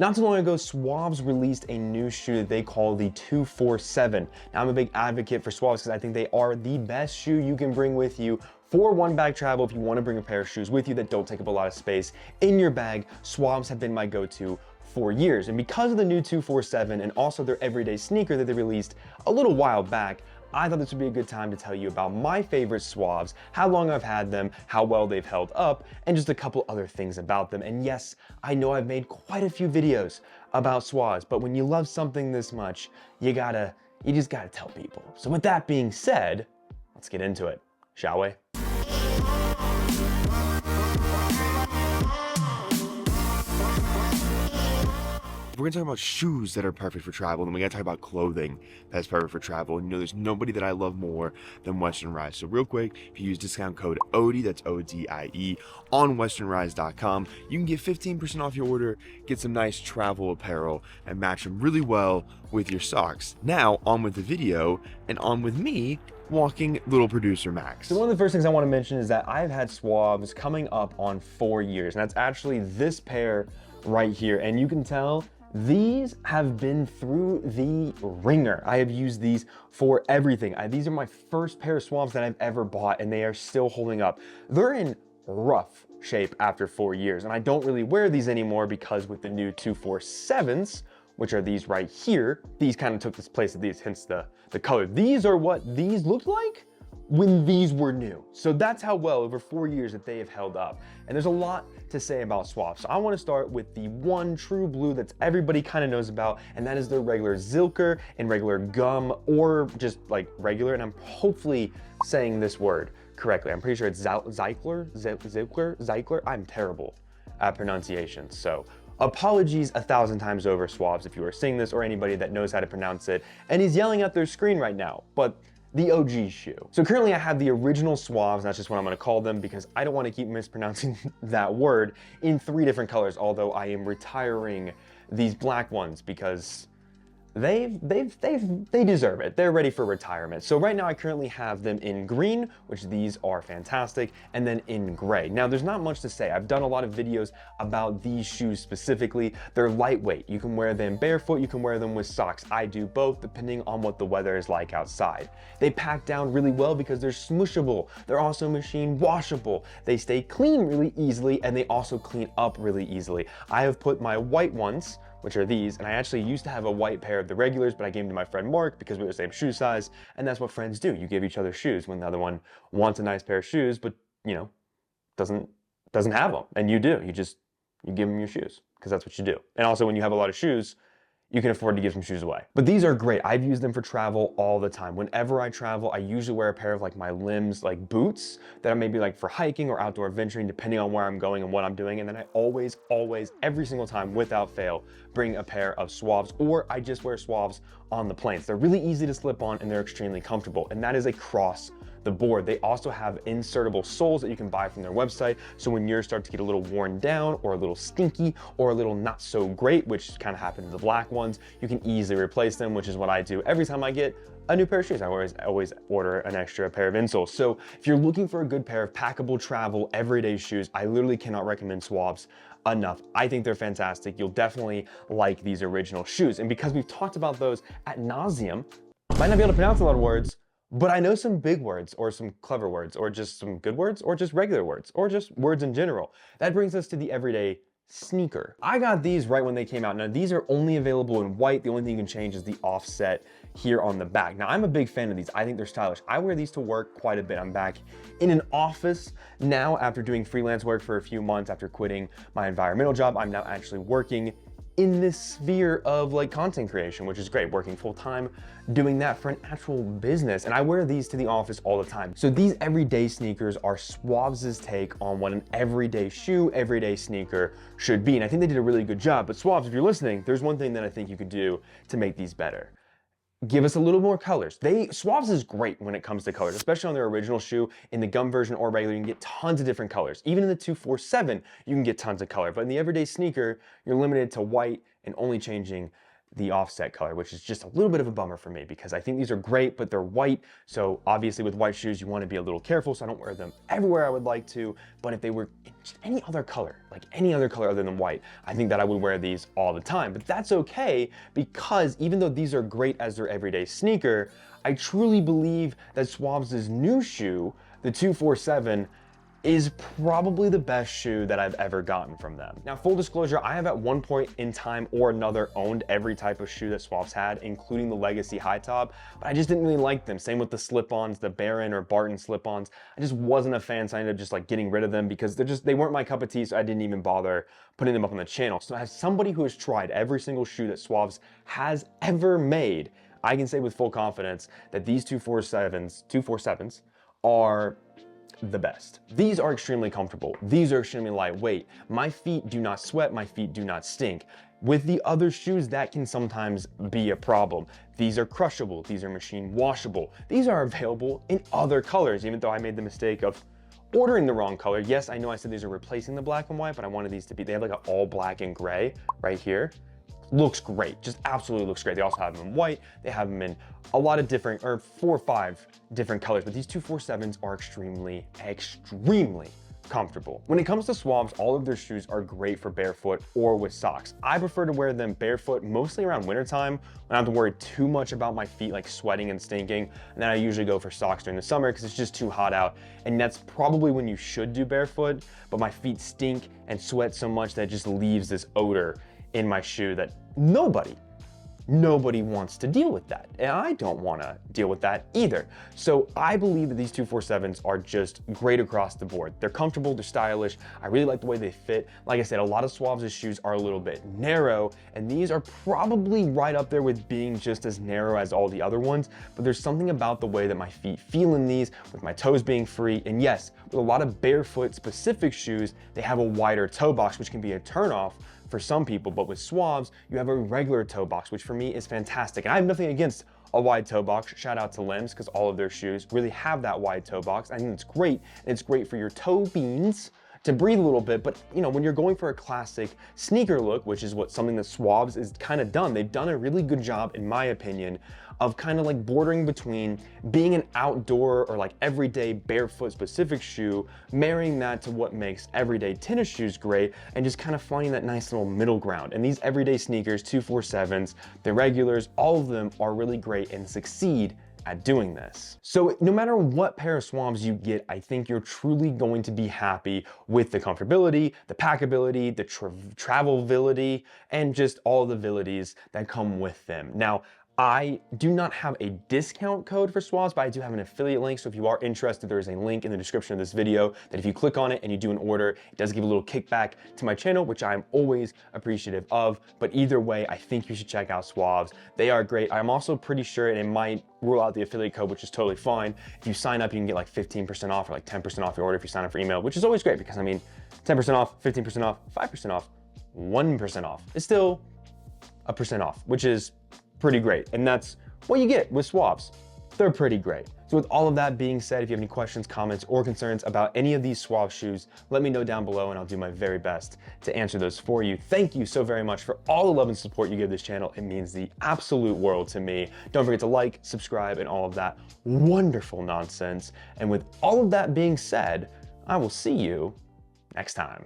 Not too long ago, SUAVS released a new shoe that they call the 247. Now, I'm a big advocate for SUAVS because I think they are the best shoe you can bring with you for one-bag travel if you want to bring a pair of shoes with you that don't take up a lot of space in your bag. SUAVS have been my go-to for years. And because of the new 247 and also their everyday sneaker that they released a little while back, I thought this would be a good time to tell you about my favorite SUAVS, how long I've had them, how well they've held up, and just a couple other things about them. And yes, I know I've made quite a few videos about SUAVS, but when you love something this much, you just gotta tell people. So with that being said, let's get into it, shall we? We're gonna talk about shoes that are perfect for travel, and we gotta talk about clothing that's perfect for travel. And you know, there's nobody that I love more than Western Rise. So real quick, if you use discount code ODIE, that's ODIE, on westernrise.com, you can get 15% off your order, get some nice travel apparel, and match them really well with your socks. Now, on with the video, and on with me, walking little producer Max. So one of the first things I want to mention is that I've had SUAVS coming up on 4 years, and that's actually this pair right here. And you can tell these have been through the ringer. I have used these for everything. These are my first pair of SUAVS that I've ever bought, and they are still holding up. They're in rough shape after 4 years, and I don't really wear these anymore because with the new 247s, which are these right here, these kind of took this place of these, hence the color. These are what these looked like when these were new. So that's how well over 4 years that they have held up. And there's a lot to say about SUAVS. So I want to start with the one true blue that everybody kind of knows about, and that is their regular Zilker and regular gum, or just like regular, and I'm hopefully saying this word correctly. I'm pretty sure it's Zilker. I'm terrible at pronunciation, so apologies 1,000 times over, SUAVS, if you are seeing this, or anybody that knows how to pronounce it and is yelling at their screen right now, but the OG shoe. So currently I have the original SUAVS, that's just what I'm gonna call them because I don't wanna keep mispronouncing that word, in 3 different colors, although I am retiring these black ones because they deserve it. They're ready for retirement. So right now I currently have them in green, which these are fantastic, and then in gray. Now there's not much to say. I've done a lot of videos about these shoes specifically. They're lightweight. You can wear them barefoot, you can wear them with socks. I do both depending on what the weather is like outside. They pack down really well because they're smooshable. They're also machine washable. They stay clean really easily, and they also clean up really easily. I have put my white ones, which are these, and I actually used to have a white pair of the regulars, but I gave them to my friend Mark because we were the same shoe size, and that's what friends do. You give each other shoes when the other one wants a nice pair of shoes, but you know, doesn't have them, and you do. You give them your shoes because that's what you do. And also, when you have a lot of shoes, you can afford to give some shoes away. But these are great. I've used them for travel all the time. Whenever I travel, I usually wear a pair of like my limbs, like boots that are maybe like for hiking or outdoor venturing, depending on where I'm going and what I'm doing. And then I always, every single time without fail, bring a pair of SUAVS, or I just wear SUAVS on the planes. They're really easy to slip on and they're extremely comfortable. And that is across the board. They also have insertable soles that you can buy from their website. So when yours start to get a little worn down or a little stinky or a little not so great, which kind of happened to the black ones, you can easily replace them, which is what I do every time I get a new pair of shoes. I always order an extra pair of insoles. So if you're looking for a good pair of packable travel everyday shoes, I literally cannot recommend SUAVS enough. I think they're fantastic. You'll definitely like these original shoes. And because we've talked about those ad nauseum, might not be able to pronounce a lot of words, but I know some big words or some clever words or just some good words or just regular words or just words in general. That brings us to the everyday sneaker. I got these right when they came out. Now these are only available in white. The only thing you can change is the offset here on the back. Now I'm a big fan of these. I think they're stylish. I wear these to work quite a bit. I'm back in an office now after doing freelance work for a few months after quitting my environmental job. I'm now actually working in this sphere of like content creation, which is great, working full time, doing that for an actual business. And I wear these to the office all the time. So these everyday sneakers are SUAVS' take on what an everyday shoe, everyday sneaker should be. And I think they did a really good job. But SUAVS, if you're listening, there's one thing that I think you could do to make these better. Give us a little more colors. SUAVS is great when it comes to colors, especially on their original shoe. In the gum version or regular, you can get tons of different colors. Even in the 247, you can get tons of color. But in the everyday sneaker, you're limited to white and only changing the offset color, which is just a little bit of a bummer for me because I think these are great, but they're white. So obviously with white shoes, you want to be a little careful. So I don't wear them everywhere I would like to, but if they were just any other color, like any other color other than white, I think that I would wear these all the time. But that's okay, because even though these are great as their everyday sneaker, I truly believe that SUAVS' new shoe, the 247, is probably the best shoe that I've ever gotten from them. Now, full disclosure, I have at one point in time or another owned every type of shoe that SUAVS had, including the Legacy high top, but I just didn't really like them. Same with the slip-ons, the Baron or Barton slip-ons. I just wasn't a fan, so I ended up just like getting rid of them because they weren't my cup of tea, so I didn't even bother putting them up on the channel. So as somebody who has tried every single shoe that SUAVS has ever made, I can say with full confidence that these 247s are the best. These are extremely comfortable. These are extremely lightweight. My feet do not sweat. My feet do not stink. With the other shoes, that can sometimes be a problem. These are crushable. These are machine washable. These are available in other colors, even though I made the mistake of ordering the wrong color. Yes, I know I said these are replacing the black and white, but I wanted these to be, they have like an all black and gray right here. Looks great, just absolutely looks great. They also have them in white. They have them in a lot of different, or 4 or 5 different colors, but these 247s are extremely, extremely comfortable. When it comes to SUAVS, all of their shoes are great for barefoot or with socks. I prefer to wear them barefoot, mostly around wintertime, when I don't have to worry too much about my feet like sweating and stinking. And then I usually go for socks during the summer because it's just too hot out. And that's probably when you should do barefoot, but my feet stink and sweat so much that it just leaves this odor in my shoe that nobody wants to deal with that. And I don't want to deal with that either. So I believe that these 247s are just great across the board. They're comfortable, they're stylish. I really like the way they fit. Like I said, a lot of SUAVS' shoes are a little bit narrow, and these are probably right up there with being just as narrow as all the other ones. But there's something about the way that my feet feel in these, with my toes being free. And yes, with a lot of barefoot specific shoes, they have a wider toe box, which can be a turnoff for some people, but with SUAVS, you have a regular toe box, which for me is fantastic. And I have nothing against a wide toe box. Shout out to Limbs, because all of their shoes really have that wide toe box. I think it's great, and it's great for your toe beans to breathe a little bit. But you know, when you're going for a classic sneaker look, which is what something that SUAVS is kind of done, they've done a really good job, in my opinion, of kind of like bordering between being an outdoor or like everyday barefoot specific shoe, marrying that to what makes everyday tennis shoes great, and just kind of finding that nice little middle ground. And these everyday sneakers, 247s, the regulars, all of them are really great and succeed at doing this. So no matter what pair of SUAVS you get, I think you're truly going to be happy with the comfortability, the packability, the travelability, and just all the abilities that come with them. Now, I do not have a discount code for SUAVS, but I do have an affiliate link. So if you are interested, there is a link in the description of this video that if you click on it and you do an order, it does give a little kickback to my channel, which I'm always appreciative of. But either way, I think you should check out SUAVS. They are great. I'm also pretty sure, and it might rule out the affiliate code, which is totally fine. If you sign up, you can get like 15% off or like 10% off your order if you sign up for email, which is always great because I mean, 10% off, 15% off, 5% off, 1% off. It's still a percent off, which is pretty great. And that's what you get with SUAVS. They're pretty great. So with all of that being said, if you have any questions, comments, or concerns about any of these SUAVS shoes, let me know down below and I'll do my very best to answer those for you. Thank you so very much for all the love and support you give this channel. It means the absolute world to me. Don't forget to like, subscribe, and all of that wonderful nonsense. And with all of that being said, I will see you next time.